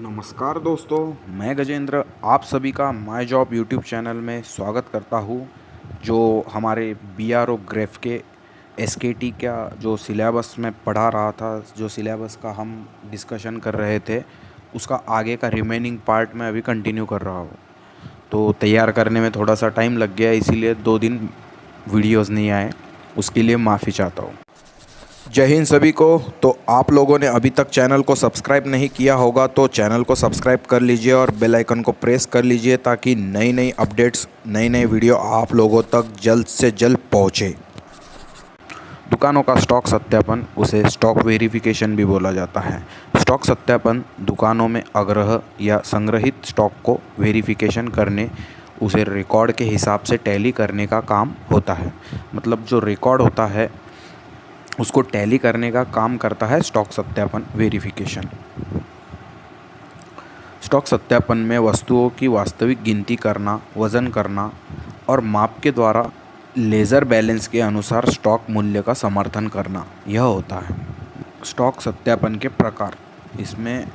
नमस्कार दोस्तों, मैं गजेंद्र आप सभी का माय जॉब यूट्यूब चैनल में स्वागत करता हूँ। जो हमारे बीआरओ ग्रेफ के एसकेटी का जो सिलेबस में पढ़ा रहा था, जो सिलेबस का हम डिस्कशन कर रहे थे, उसका आगे का रिमेनिंग पार्ट मैं अभी कंटिन्यू कर रहा हूँ। तो तैयार करने में थोड़ा सा टाइम लग गया, इसीलिए 2 दिन वीडियोज़ नहीं आए, उसके लिए माफ़ी चाहता हूँ। जय हिंद सभी को। तो आप लोगों ने अभी तक चैनल को सब्सक्राइब नहीं किया होगा तो चैनल को सब्सक्राइब कर लीजिए और बेल आइकन को प्रेस कर लीजिए ताकि नई नई अपडेट्स, नई नई वीडियो आप लोगों तक जल्द से जल्द पहुँचे। दुकानों का स्टॉक सत्यापन, उसे स्टॉक वेरिफिकेशन भी बोला जाता है। स्टॉक सत्यापन दुकानों में आग्रह या संग्रहित स्टॉक को वेरिफिकेशन करने, उसे रिकॉर्ड के हिसाब से टैली करने का काम होता है। मतलब जो रिकॉर्ड होता है उसको टैली करने का काम करता है स्टॉक सत्यापन वेरिफिकेशन। स्टॉक सत्यापन में वस्तुओं की वास्तविक गिनती करना, वज़न करना और माप के द्वारा लेज़र बैलेंस के अनुसार स्टॉक मूल्य का समर्थन करना, यह होता है। स्टॉक सत्यापन के प्रकार, इसमें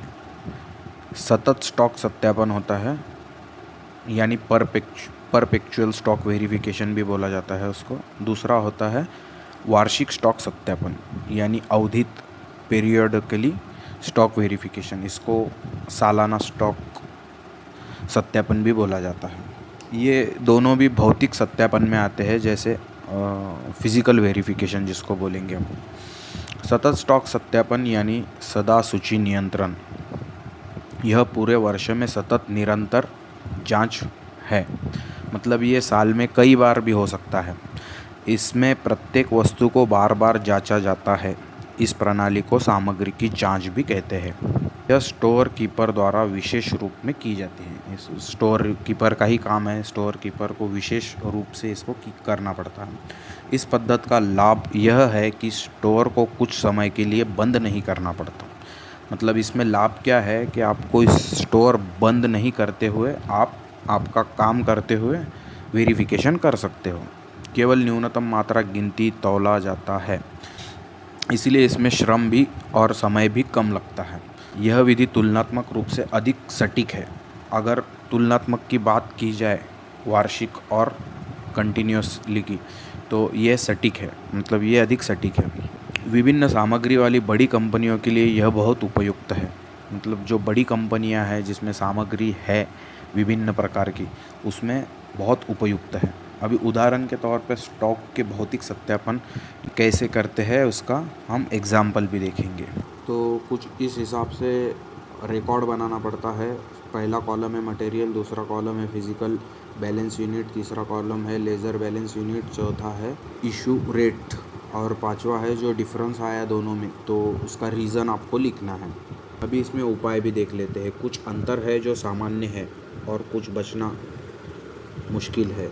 सतत स्टॉक सत्यापन होता है, यानी परपेचुअल स्टॉक वेरिफिकेशन भी बोला जाता है उसको। दूसरा होता है वार्षिक स्टॉक सत्यापन, यानी अवधित पीरियडिकली स्टॉक वेरिफिकेशन, इसको सालाना स्टॉक सत्यापन भी बोला जाता है। ये दोनों भी भौतिक सत्यापन में आते हैं, जैसे फिजिकल वेरिफिकेशन जिसको बोलेंगे हम। सतत स्टॉक सत्यापन यानी सदा सूची नियंत्रण, यह पूरे वर्ष में सतत निरंतर जांच है। मतलब ये साल में कई बार भी हो सकता है। इसमें प्रत्येक वस्तु को बार बार जांचा जाता है। इस प्रणाली को सामग्री की जांच भी कहते हैं। यह स्टोर कीपर द्वारा विशेष रूप में की जाती है। इस स्टोर कीपर का ही काम है, स्टोर कीपर को विशेष रूप से इसको करना पड़ता है। इस पद्धति का लाभ यह है कि स्टोर को कुछ समय के लिए बंद नहीं करना पड़ता। मतलब इसमें लाभ क्या है कि आपको इस स्टोर बंद नहीं करते हुए आपका काम करते हुए वेरिफिकेशन कर सकते हो। केवल न्यूनतम मात्रा गिनती तौला जाता है, इसलिए इसमें श्रम भी और समय भी कम लगता है। यह विधि तुलनात्मक रूप से अधिक सटीक है। अगर तुलनात्मक की बात की जाए वार्षिक और कंटिन्यूसली की, तो यह सटीक है, मतलब ये अधिक सटीक है। विभिन्न सामग्री वाली बड़ी कंपनियों के लिए यह बहुत उपयुक्त है। मतलब जो बड़ी कंपनियां हैं जिसमें सामग्री है विभिन्न प्रकार की, उसमें बहुत उपयुक्त है। अभी उदाहरण के तौर पर स्टॉक के भौतिक सत्यापन कैसे करते हैं उसका हम एग्जाम्पल भी देखेंगे। तो कुछ इस हिसाब से रिकॉर्ड बनाना पड़ता है। पहला कॉलम है मटेरियल, दूसरा कॉलम है फिजिकल बैलेंस यूनिट, तीसरा कॉलम है लेज़र बैलेंस यूनिट, चौथा है इशू रेट और पांचवा है जो डिफरेंस आया दोनों में, तो उसका रीज़न आपको लिखना है। अभी इसमें उपाय भी देख लेते हैं। कुछ अंतर है जो सामान्य है और कुछ बचना मुश्किल है।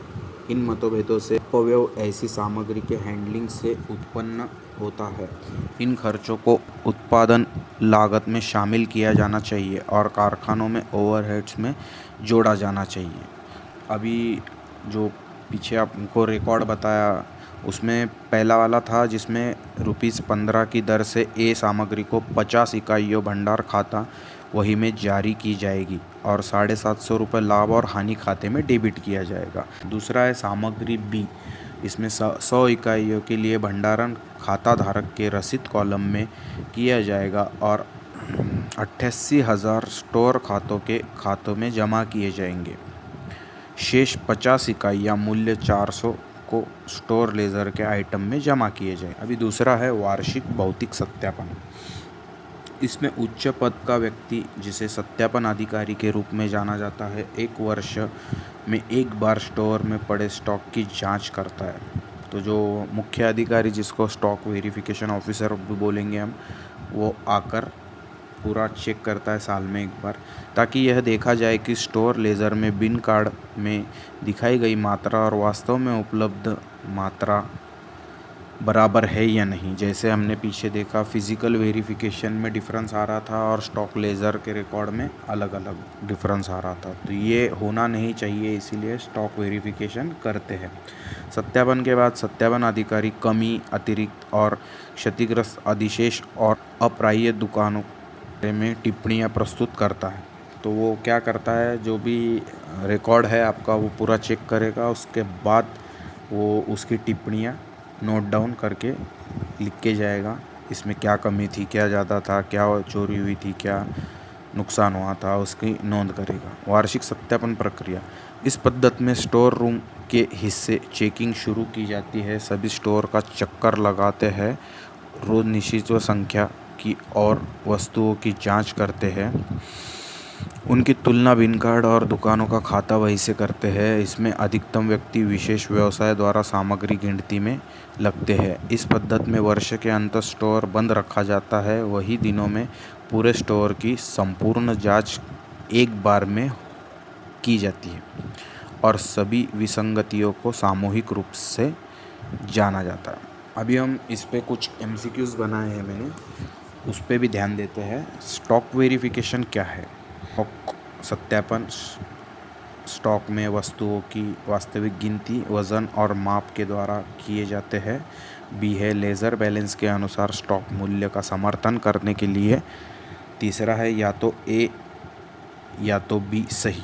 इन मतभेदों से अपव्यय ऐसी सामग्री के हैंडलिंग से उत्पन्न होता है। इन खर्चों को उत्पादन लागत में शामिल किया जाना चाहिए और कारखानों में ओवरहेड्स में जोड़ा जाना चाहिए। अभी जो पीछे आपको रिकॉर्ड बताया उसमें पहला वाला था जिसमें ₹15 की दर से ए सामग्री को 50 इकाइयों भंडार खाता वही में जारी की जाएगी और ₹750 लाभ और हानि खाते में डेबिट किया जाएगा। दूसरा है सामग्री बी, इसमें 100 इकाइयों के लिए भंडारण खाता धारक के रसीद कॉलम में किया जाएगा और 88,000 स्टोर खातों में जमा किए जाएंगे। शेष 50 इकाइयाँ मूल्य 400 को स्टोर लेज़र के आइटम में जमा किए जाए। अभी दूसरा है वार्षिक भौतिक सत्यापन। इसमें उच्च पद का व्यक्ति, जिसे सत्यापन अधिकारी के रूप में जाना जाता है, 1 वर्ष में 1 बार स्टोर में पड़े स्टॉक की जांच करता है। तो जो मुख्य अधिकारी, जिसको स्टॉक वेरिफिकेशन ऑफिसर भी बोलेंगे हम, वो आकर पूरा चेक करता है साल में 1 बार, ताकि यह देखा जाए कि स्टोर लेज़र में बिन कार्ड में दिखाई गई मात्रा और वास्तव में उपलब्ध मात्रा बराबर है या नहीं। जैसे हमने पीछे देखा फिजिकल वेरिफिकेशन में डिफरेंस आ रहा था और स्टॉक लेज़र के रिकॉर्ड में अलग अलग डिफरेंस आ रहा था, तो ये होना नहीं चाहिए, इसीलिए स्टॉक वेरिफिकेशन करते हैं। सत्यापन के बाद सत्यापन अधिकारी कमी, अतिरिक्त और क्षतिग्रस्त अधिशेष और अप्राप्य दुकानों में टिप्पणियाँ प्रस्तुत करता है। तो वो क्या करता है, जो भी रिकॉर्ड है आपका वो पूरा चेक करेगा, उसके बाद वो उसकी टिप्पणियाँ नोट डाउन करके लिख के जाएगा। इसमें क्या कमी थी, क्या ज़्यादा था, क्या चोरी हुई थी, क्या नुकसान हुआ था, उसकी नोंद करेगा। वार्षिक सत्यापन प्रक्रिया। इस पद्धति में स्टोर रूम के हिस्से चेकिंग शुरू की जाती है। सभी स्टोर का चक्कर लगाते हैं, रोज निश्चित संख्या की और वस्तुओं की जांच करते हैं, उनकी तुलना बिन कार्ड और दुकानों का खाता वही से करते हैं। इसमें अधिकतम व्यक्ति विशेष व्यवसाय द्वारा सामग्री गिनती में लगते हैं। इस पद्धति में वर्ष के अंत स्टोर बंद रखा जाता है। वही दिनों में पूरे स्टोर की संपूर्ण जांच एक बार में की जाती है और सभी विसंगतियों को सामूहिक रूप से जाना जाता है। अभी हम इस पे कुछ MCQs बनाए हैं मैंने, उस पे भी ध्यान देते हैं। स्टॉक वेरिफिकेशन क्या है? स्टॉक सत्यापन स्टॉक में वस्तुओं की वास्तविक गिनती, वजन और माप के द्वारा किए जाते हैं। बी है लेजर बैलेंस के अनुसार स्टॉक मूल्य का समर्थन करने के लिए। तीसरा है या तो ए या तो बी सही।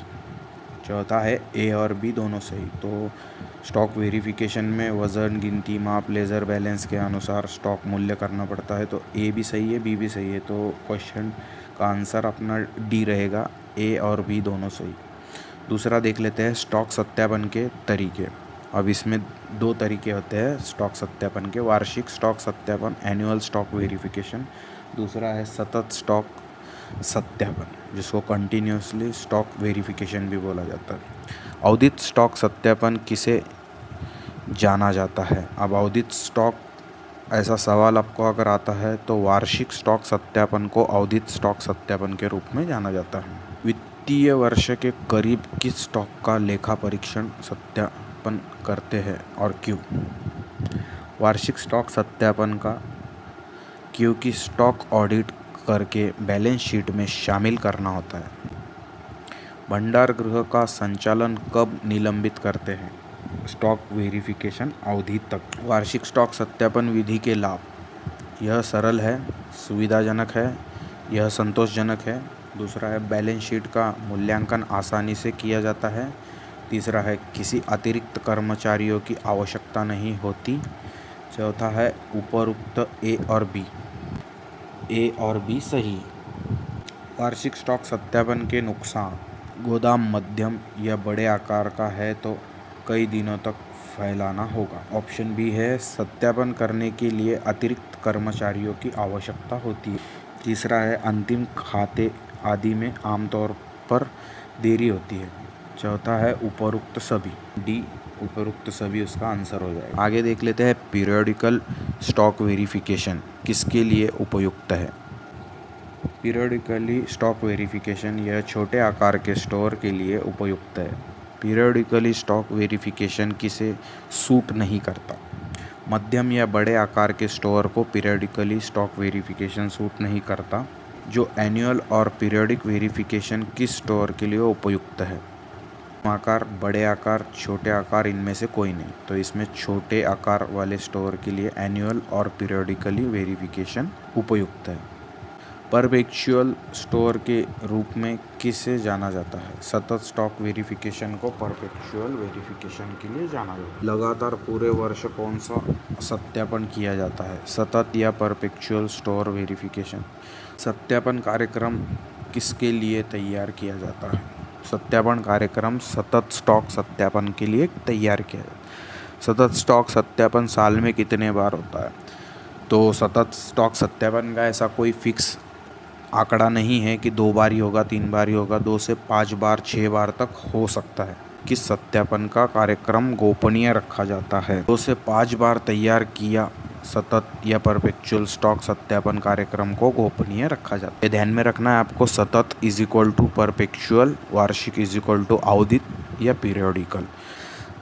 चौथा है ए और बी दोनों सही। तो स्टॉक वेरिफिकेशन में वज़न, गिनती, माप, लेज़र बैलेंस के अनुसार स्टॉक मूल्य करना पड़ता है। तो ए भी सही है, बी भी सही है। तो क्वेश्चन का आंसर अपना डी रहेगा, ए और बी दोनों सही। दूसरा देख लेते हैं स्टॉक सत्यापन के तरीके। अब इसमें 2 तरीके होते हैं स्टॉक सत्यापन के। वार्षिक स्टॉक सत्यापन, एनुअल स्टॉक वेरिफिकेशन। दूसरा है सतत स्टॉक सत्यापन, जिसको कंटिन्यूसली स्टॉक वेरिफिकेशन भी बोला जाता है। अवधित स्टॉक सत्यापन किसे जाना जाता है? अब अवधित स्टॉक, ऐसा सवाल आपको अगर आता है तो वार्षिक स्टॉक सत्यापन को अवधित स्टॉक सत्यापन के रूप में जाना जाता है। वित्तीय वर्ष के करीब किस स्टॉक का लेखा परीक्षण सत्यापन करते हैं और क्यों? वार्षिक स्टॉक सत्यापन का, क्योंकि स्टॉक ऑडिट करके बैलेंस शीट में शामिल करना होता है। भंडार गृह का संचालन कब निलंबित करते हैं? स्टॉक वेरिफिकेशन अवधि तक। वार्षिक स्टॉक सत्यापन विधि के लाभ। यह सरल है, सुविधाजनक है, यह संतोषजनक है। दूसरा है बैलेंस शीट का मूल्यांकन आसानी से किया जाता है। तीसरा है किसी अतिरिक्त कर्मचारियों की आवश्यकता नहीं होती। चौथा है उपरोक्त ए और बी। ए और बी सही। वार्षिक स्टॉक सत्यापन के नुकसान। गोदाम मध्यम या बड़े आकार का है तो कई दिनों तक फैलाना होगा। ऑप्शन बी है सत्यापन करने के लिए अतिरिक्त कर्मचारियों की आवश्यकता होती है। तीसरा है अंतिम खाते आदि में आमतौर पर देरी होती है। चौथा है उपरोक्त सभी। डी उपरोक्त सभी उसका आंसर हो जाएगा। आगे देख लेते हैं पीरियोडिकल स्टॉक वेरिफिकेशन किसके लिए उपयुक्त है। पीरियोडिकली स्टॉक वेरिफिकेशन यह छोटे आकार के स्टोर के लिए उपयुक्त है। पीरियोडिकली स्टॉक वेरिफिकेशन किसे सूट नहीं करता? मध्यम या बड़े आकार के स्टोर को पीरियोडिकली स्टॉक वेरिफिकेशन सूट नहीं करता। जो एनुअल और पीरियोडिक वेरिफिकेशन किस स्टोर के लिए उपयुक्त है? आकार, बड़े आकार, छोटे आकार, इनमें से कोई नहीं। तो इसमें छोटे आकार वाले स्टोर के लिए एनुअल और पीरियोडिकली वेरिफिकेशन उपयुक्त है। परपेचुअल स्टोर के रूप में किसे जाना जाता है? सतत स्टॉक वेरिफिकेशन को परपेचुअल वेरिफिकेशन के लिए जाना जाता है। लगातार पूरे वर्ष कौन सा सत्यापन किया जाता है? सतत या परपेचुअल स्टोर वेरिफिकेशन। सत्यापन कार्यक्रम किसके लिए तैयार किया जाता है? सत्यापन कार्यक्रम सतत स्टॉक सत्यापन के लिए तैयार किया जाता है। सतत स्टॉक सत्यापन साल में कितने बार होता है? तो सतत स्टॉक सत्यापन का ऐसा कोई फिक्स आंकड़ा नहीं है कि 2 बार ही होगा, 3 बार ही होगा। 2 से 5 बार, 6 बार तक हो सकता है। किस सत्यापन का कार्यक्रम गोपनीय रखा जाता है? 2 से 5 बार तैयार किया सतत या परपेचुअल स्टॉक सत्यापन कार्यक्रम को गोपनीय रखा जाता है। ध्यान में रखना है आपको, सतत इज इक्वल टू परपेचुअल, वार्षिक इज इक्वल टू अवधित या पीरियोडिकल।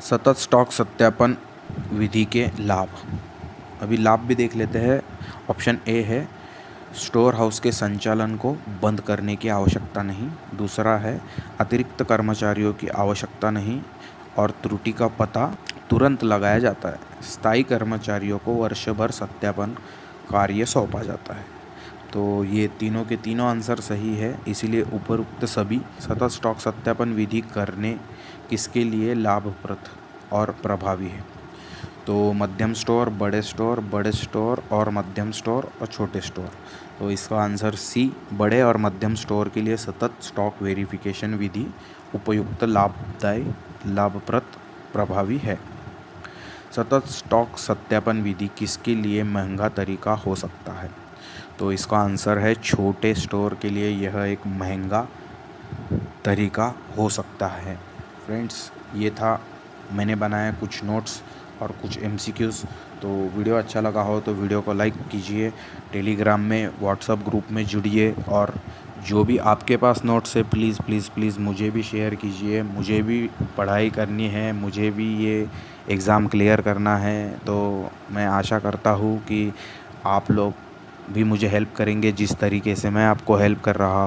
सतत स्टॉक सत्यापन विधि के लाभ। अभी लाभ भी देख लेते हैं। ऑप्शन ए है स्टोर हाउस के संचालन को बंद करने की आवश्यकता नहीं। दूसरा है अतिरिक्त कर्मचारियों की आवश्यकता नहीं और त्रुटि का पता तुरंत लगाया जाता है। स्थायी कर्मचारियों को वर्ष भर सत्यापन कार्य सौंपा जाता है। तो ये तीनों के तीनों आंसर सही है। इसीलिए उपरोक्त सभी सतत स्टॉक सत्यापन विधि करने किसके लिए लाभप्रद और प्रभावी है? तो मध्यम स्टोर, बड़े स्टोर और मध्यम स्टोर और छोटे स्टोर। तो इसका आंसर सी, बड़े और मध्यम स्टोर के लिए सतत स्टॉक वेरिफिकेशन विधि उपयुक्त, लाभदायी, लाभप्रद, प्रभावी है। सतत स्टॉक सत्यापन विधि किसके लिए महंगा तरीका हो सकता है? तो इसका आंसर है छोटे स्टोर के लिए यह एक महंगा तरीका हो सकता है। फ्रेंड्स, ये था, मैंने बनाया कुछ नोट्स और कुछ MCQs। तो वीडियो अच्छा लगा हो तो वीडियो को लाइक कीजिए, टेलीग्राम में, व्हाट्सएप ग्रुप में जुड़िए, और जो भी आपके पास नोट्स है प्लीज़ प्लीज़ प्लीज़ मुझे भी शेयर कीजिए। मुझे भी पढ़ाई करनी है, मुझे भी ये एग्ज़ाम क्लियर करना है। तो मैं आशा करता हूँ कि आप लोग भी मुझे हेल्प करेंगे जिस तरीके से मैं आपको हेल्प कर रहा हूँ।